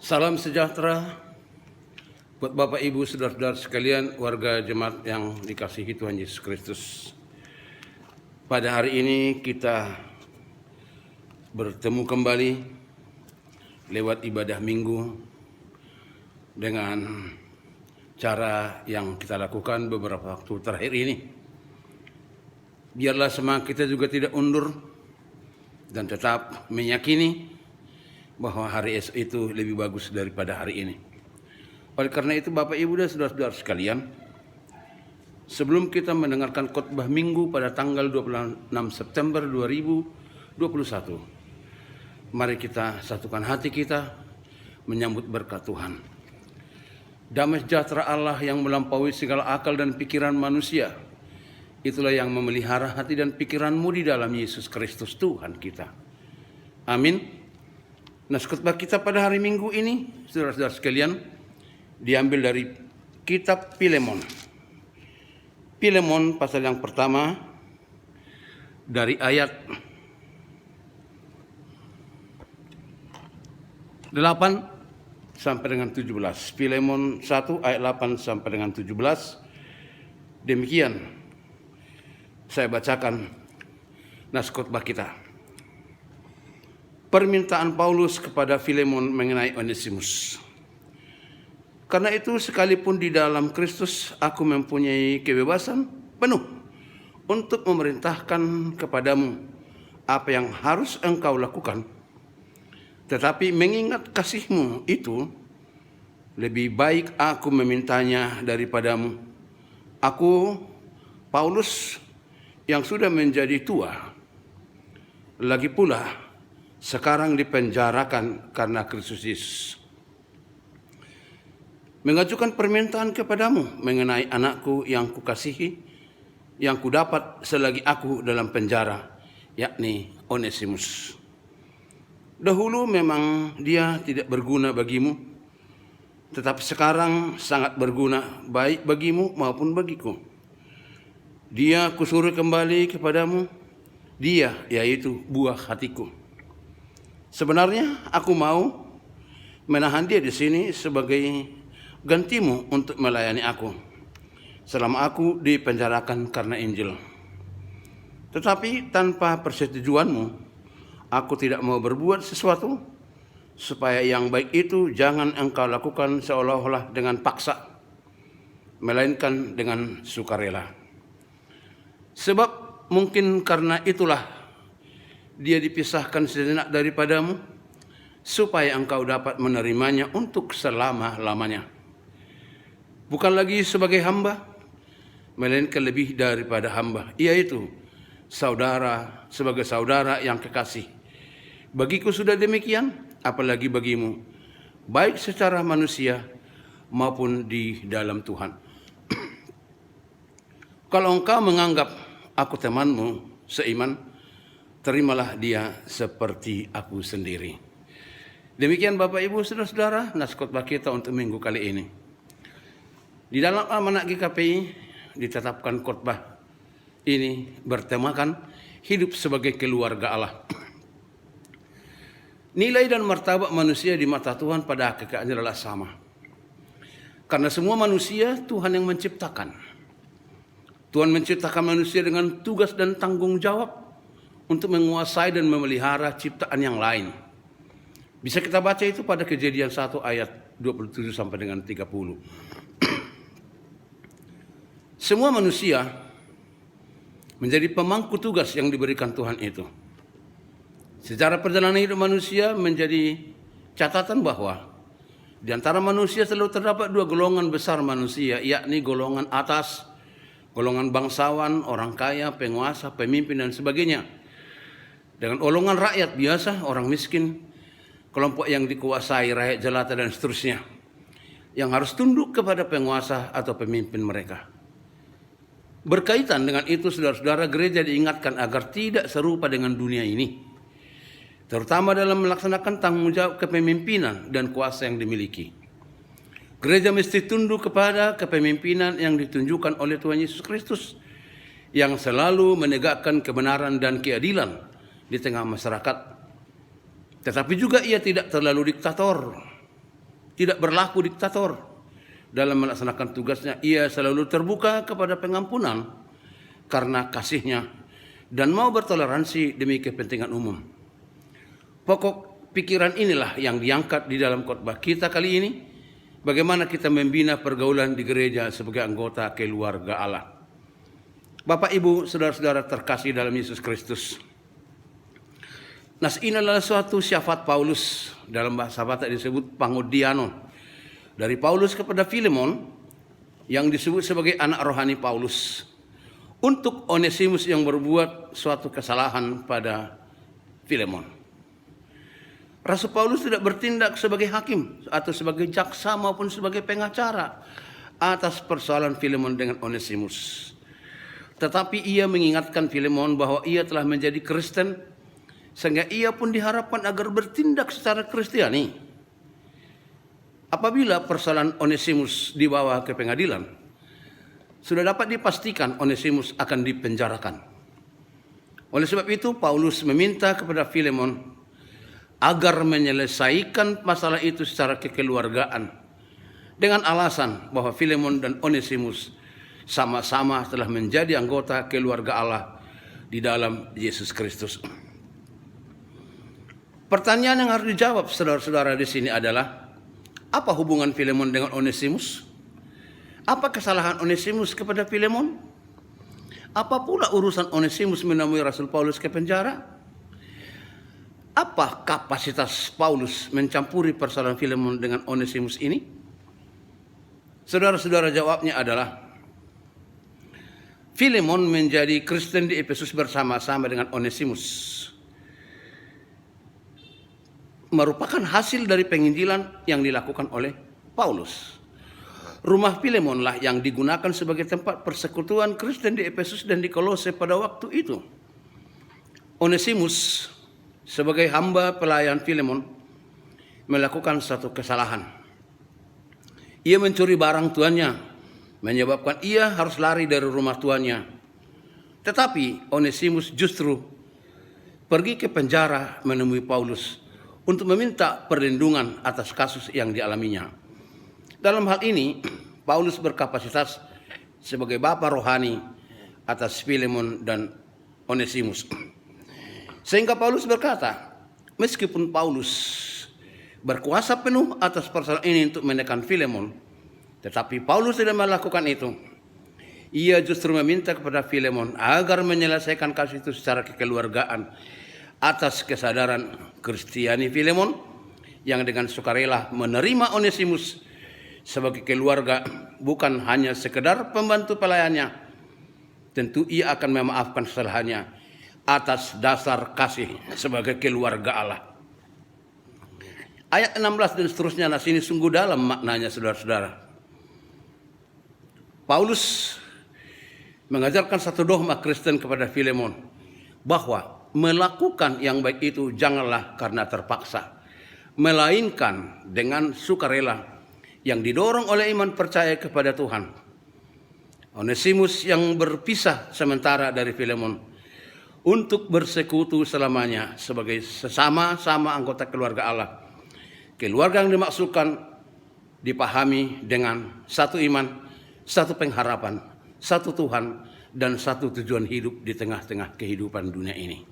Salam sejahtera buat Bapak Ibu saudara-saudara sekalian, warga jemaat yang dikasihi Tuhan Yesus Kristus. Pada hari ini kita bertemu kembali lewat ibadah minggu dengan cara yang kita lakukan beberapa waktu terakhir ini. Biarlah semangat kita juga tidak undur dan tetap meyakini bahwa hari esok itu lebih bagus daripada hari ini. Oleh karena itu Bapak Ibu dan saudara-saudara sekalian, sebelum kita mendengarkan khotbah minggu pada tanggal 26 September 2021, mari kita satukan hati kita menyambut berkat Tuhan. Damai sejahtera Allah yang melampaui segala akal dan pikiran manusia, itulah yang memelihara hati dan pikiranmu di dalam Yesus Kristus Tuhan kita. Amin. Nah, khotbah kita pada hari Minggu ini, saudara-saudara sekalian, diambil dari kitab Filemon. Filemon pasal yang pertama dari ayat 8 sampai dengan 17. Filemon 1 ayat 8 sampai dengan 17. Demikian saya bacakan nas khotbah kita. Permintaan Paulus kepada Filemon mengenai Onesimus. Karena itu sekalipun di dalam Kristus aku mempunyai kebebasan penuh untuk memerintahkan kepadamu apa yang harus engkau lakukan. Tetapi mengingat kasihmu itu, lebih baik aku memintanya daripadamu. Aku, Paulus, yang sudah menjadi tua, lagi pula sekarang dipenjarakan karena Kristus Yesus, mengajukan permintaan kepadamu mengenai anakku yang kukasihi, yang kudapat selagi aku dalam penjara, yakni Onesimus. Dahulu memang dia tidak berguna bagimu, tetapi sekarang sangat berguna baik bagimu maupun bagiku. Dia kusuruh kembali kepadamu, dia yaitu buah hatiku. Sebenarnya aku mau menahan dia di sini sebagai gantimu untuk melayani aku selama aku dipenjarakan karena Injil. Tetapi tanpa persetujuanmu, aku tidak mau berbuat sesuatu supaya yang baik itu jangan engkau lakukan seolah-olah dengan paksa, melainkan dengan sukarela. Sebab mungkin karena itulah dia dipisahkan sejenak daripadamu, supaya engkau dapat menerimanya untuk selama-lamanya. Bukan lagi sebagai hamba, melainkan lebih daripada hamba, yaitu saudara, sebagai saudara yang kekasih. Bagiku sudah demikian, apalagi bagimu, baik secara manusia maupun di dalam Tuhan. Kalau engkau menganggap aku temanmu seiman, terimalah dia seperti aku sendiri. Demikian Bapak Ibu saudara-saudara, nas khotbah kita untuk minggu kali ini. Di dalam Almanak GKPI ditetapkan khotbah ini bertemakan hidup sebagai keluarga Allah. Nilai dan martabat manusia di mata Tuhan pada hakikatnya adalah sama. Karena semua manusia Tuhan yang menciptakan. Tuhan menciptakan manusia dengan tugas dan tanggung jawab untuk menguasai dan memelihara ciptaan yang lain. Bisa kita baca itu pada Kejadian 1 ayat 27 sampai dengan 30. Semua manusia menjadi pemangku tugas yang diberikan Tuhan itu. Sejarah perjalanan hidup manusia menjadi catatan bahwa di antara manusia selalu terdapat dua golongan besar manusia, yakni golongan atas, golongan bangsawan, orang kaya, penguasa, pemimpin dan sebagainya. Dengan golongan rakyat biasa, orang miskin, kelompok yang dikuasai rakyat jelata dan seterusnya, yang harus tunduk kepada penguasa atau pemimpin mereka. Berkaitan dengan itu, saudara-saudara, gereja diingatkan agar tidak serupa dengan dunia ini, terutama dalam melaksanakan tanggung jawab kepemimpinan dan kuasa yang dimiliki. Gereja mesti tunduk kepada kepemimpinan yang ditunjukkan oleh Tuhan Yesus Kristus, yang selalu menegakkan kebenaran dan keadilan di tengah masyarakat. Tetapi juga ia tidak terlalu diktator, tidak berlaku diktator dalam melaksanakan tugasnya. Ia selalu terbuka kepada pengampunan karena kasihnya dan mau bertoleransi demi kepentingan umum. Pokok pikiran inilah yang diangkat di dalam khotbah kita kali ini. Bagaimana kita membina pergaulan di gereja sebagai anggota keluarga Allah. Bapak, Ibu, saudara-saudara terkasih dalam Yesus Kristus. Nas ini adalah suatu syafaat Paulus, dalam bahasa Batak disebut pangodiano, dari Paulus kepada Filemon yang disebut sebagai anak rohani Paulus, untuk Onesimus yang berbuat suatu kesalahan pada Filemon. Rasul Paulus tidak bertindak sebagai hakim atau sebagai jaksa maupun sebagai pengacara atas persoalan Filemon dengan Onesimus. Tetapi ia mengingatkan Filemon bahwa ia telah menjadi Kristen, sehingga ia pun diharapkan agar bertindak secara Kristiani. Apabila persoalan Onesimus dibawa ke pengadilan, sudah dapat dipastikan Onesimus akan dipenjarakan. Oleh sebab itu, Paulus meminta kepada Filemon agar menyelesaikan masalah itu secara kekeluargaan, dengan alasan bahwa Filemon dan Onesimus sama-sama telah menjadi anggota keluarga Allah di dalam Yesus Kristus. Pertanyaan yang harus dijawab saudara-saudara di sini adalah, apa hubungan Filemon dengan Onesimus? Apa kesalahan Onesimus kepada Filemon? Apa pula urusan Onesimus menemui Rasul Paulus ke penjara? Apa kapasitas Paulus mencampuri persoalan Filemon dengan Onesimus ini? Saudara-saudara, jawabnya adalah, Filemon menjadi Kristen di Efesus bersama-sama dengan Onesimus, merupakan hasil dari penginjilan yang dilakukan oleh Paulus. Rumah Filemonlah yang digunakan sebagai tempat persekutuan Kristen di Efesus dan di Kolose pada waktu itu. Onesimus sebagai hamba pelayan Filemon melakukan satu kesalahan. Ia mencuri barang tuannya, menyebabkan ia harus lari dari rumah tuannya. Tetapi Onesimus justru pergi ke penjara menemui Paulus untuk meminta perlindungan atas kasus yang dialaminya. Dalam hal ini, Paulus berkapasitas sebagai bapa rohani atas Filemon dan Onesimus. Sehingga Paulus berkata, meskipun Paulus berkuasa penuh atas persoalan ini untuk menekan Filemon, tetapi Paulus tidak melakukan itu. Ia justru meminta kepada Filemon agar menyelesaikan kasus itu secara kekeluargaan atas kesadaran Kristiani Filemon yang dengan sukarela menerima Onesimus sebagai keluarga, bukan hanya sekedar pembantu pelayannya. Tentu ia akan memaafkan kesalahannya atas dasar kasih sebagai keluarga Allah. Ayat 16 dan seterusnya, nah sini sungguh dalam maknanya saudara-saudara. Paulus mengajarkan satu dogma Kristen kepada Filemon, bahwa melakukan yang baik itu janganlah karena terpaksa, melainkan dengan sukarela yang didorong oleh iman percaya kepada Tuhan. Onesimus yang berpisah sementara dari Filemon untuk bersekutu selamanya sebagai sesama-sama anggota keluarga Allah. Keluarga yang dimaksudkan dipahami dengan satu iman, satu pengharapan, satu Tuhan, dan satu tujuan hidup di tengah-tengah kehidupan dunia ini.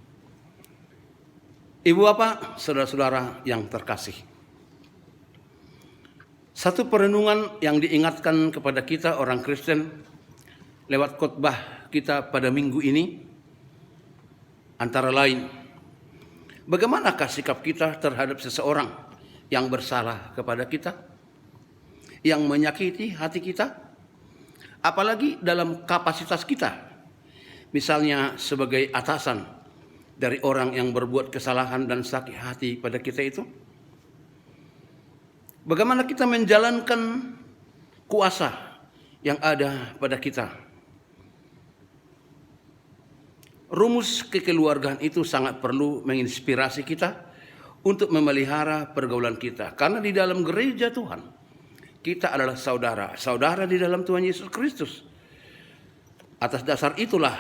Ibu bapak, saudara-saudara yang terkasih, satu perenungan yang diingatkan kepada kita orang Kristen lewat khotbah kita pada minggu ini, antara lain, bagaimanakah sikap kita terhadap seseorang yang bersalah kepada kita, yang menyakiti hati kita, apalagi dalam kapasitas kita, misalnya sebagai atasan dari orang yang berbuat kesalahan dan sakit hati pada kita itu? Bagaimana kita menjalankan kuasa yang ada pada kita? Rumus kekeluargaan itu sangat perlu menginspirasi kita untuk memelihara pergaulan kita. Karena di dalam gereja Tuhan, kita adalah saudara di dalam Tuhan Yesus Kristus. Atas dasar itulah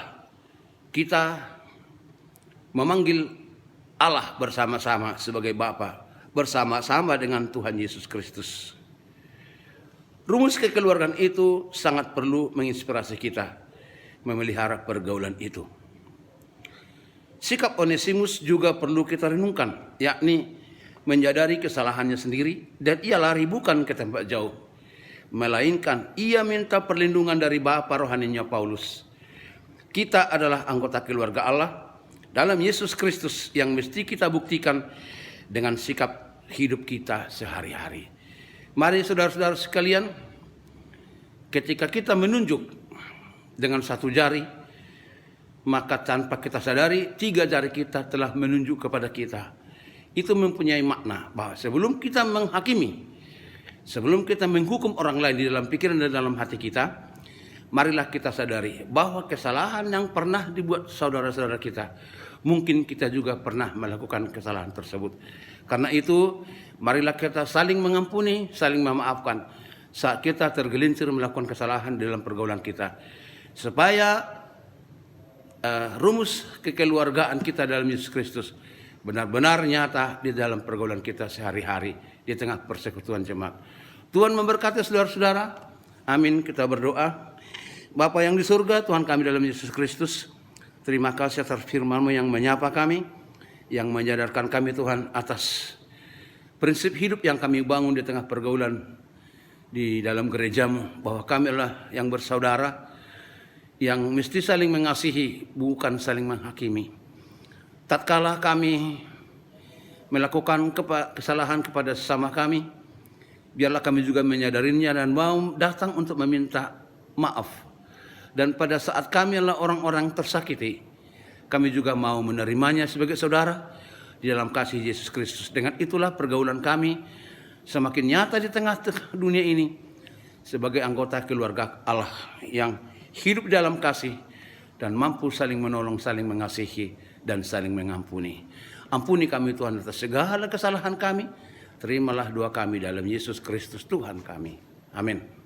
kita memanggil Allah bersama-sama sebagai Bapa, bersama-sama dengan Tuhan Yesus Kristus. Rumus kekeluargaan itu sangat perlu menginspirasi kita memelihara pergaulan itu. Sikap Onesimus juga perlu kita renungkan, yakni menyadari kesalahannya sendiri dan ia lari bukan ke tempat jauh, melainkan ia minta perlindungan dari Bapa rohaninya Paulus. Kita adalah anggota keluarga Allah dalam Yesus Kristus yang mesti kita buktikan dengan sikap hidup kita sehari-hari. Mari saudara-saudara sekalian, ketika kita menunjuk dengan satu jari, maka tanpa kita sadari 3 jari kita telah menunjuk kepada kita. Itu mempunyai makna bahwa sebelum kita menghakimi, sebelum kita menghukum orang lain di dalam pikiran dan dalam hati kita, marilah kita sadari bahwa kesalahan yang pernah dibuat saudara-saudara kita, mungkin kita juga pernah melakukan kesalahan tersebut. Karena itu, marilah kita saling mengampuni, saling memaafkan saat kita tergelincir melakukan kesalahan dalam pergaulan kita. Supaya rumus kekeluargaan kita dalam Yesus Kristus benar-benar nyata di dalam pergaulan kita sehari-hari di tengah persekutuan jemaat. Tuhan memberkati saudara-saudara. Amin. Kita berdoa. Bapa yang di surga, Tuhan kami dalam Yesus Kristus, terima kasih atas firman-Mu yang menyapa kami, yang menyadarkan kami Tuhan atas prinsip hidup yang kami bangun di tengah pergaulan di dalam gereja-Mu, bahwa kami adalah yang bersaudara, yang mesti saling mengasihi, bukan saling menghakimi. Tatkala kami melakukan kesalahan kepada sesama kami, biarlah kami juga menyadarinya dan mau datang untuk meminta maaf. Dan pada saat kami adalah orang-orang tersakiti, kami juga mau menerimanya sebagai saudara di dalam kasih Yesus Kristus. Dengan itulah pergaulan kami semakin nyata di tengah dunia ini sebagai anggota keluarga Allah yang hidup dalam kasih dan mampu saling menolong, saling mengasihi, dan saling mengampuni. Ampuni kami Tuhan atas segala kesalahan kami. Terimalah doa kami dalam Yesus Kristus Tuhan kami. Amin.